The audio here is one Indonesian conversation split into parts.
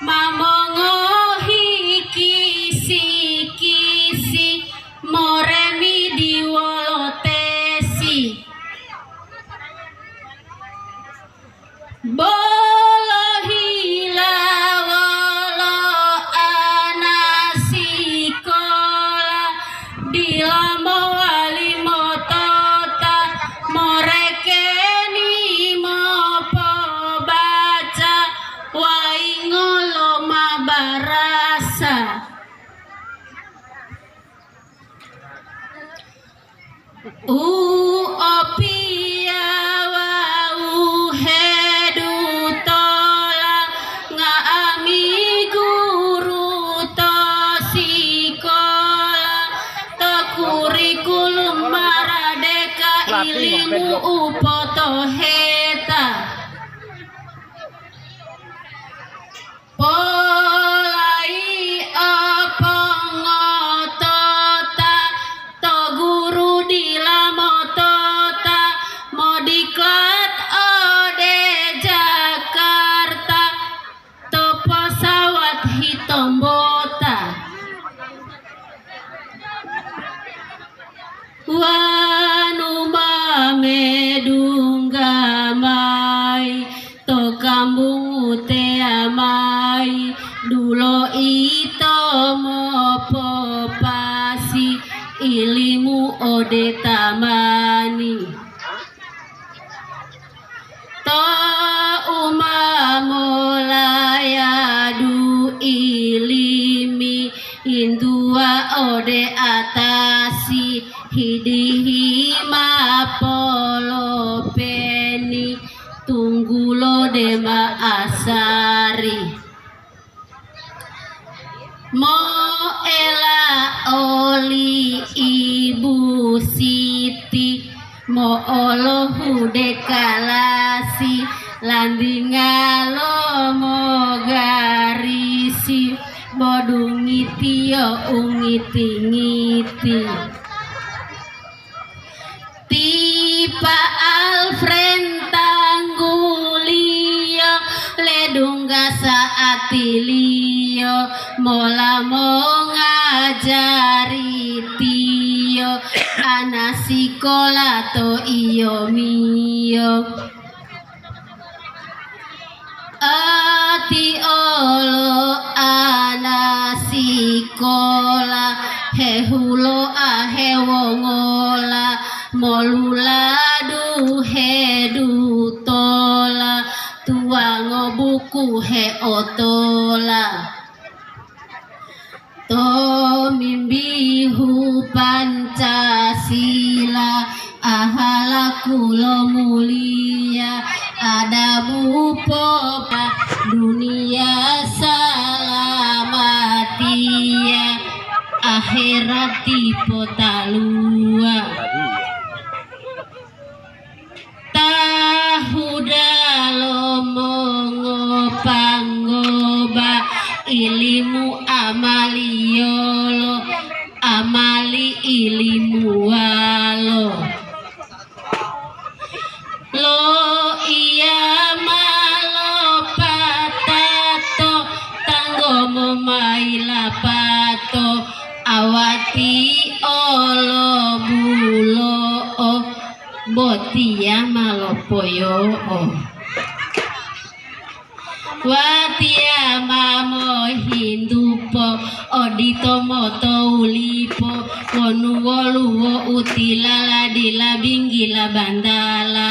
mamongohi kisi-kisi moremi diwolotesi bolohila wolo anasikola dilamo wali motota morekeni mopo baca waingolo mabarasa opia wau hedu tola ngaami guru to sikola to kurikulum maradeka ilimu upoto heta polai apongotota to guru dilamotota modiklat ode Jakarta to pesawat hitombota wanu mamedunggamai to kambung uteamai dulo ito mopo pasi ilimu ode tamani to umamolaya du ilimi indua ode atasi hidihi mapolo peni tunggulo dema asari mo ela oli ibu siti mo olo hude kalasi landingalo mo garisi bodungiti yo ungiti-ngiti tipa Alfred tanggulio ledungga saatilio mola mo ngajari tio anasikola to iyo mio ati olo anasikola hehulo ahewongola moluladu hedu tola tuango buku he otola to mimbihu Pancasila ahala kulo mulia adabu popa dunia salamatia akhirat tipe talua tahudalo mongo panggoba ilimu amaliolo amali ilimu walo lo iya malo patato tanggomo maila pato awati olo bulo botia malopoyo watia mamo hindupo odito moto ulipo wonu woluwo utilala dila binggila bandala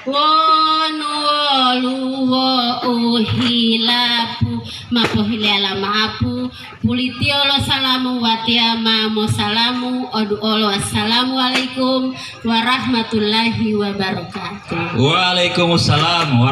wonu woluwo uhilapu mapo hilala maapu pulitiolo salamu watia mamo salamu odu olo assalamualaikum warahmatullahi wabarakatuh. Waalaikumsalam.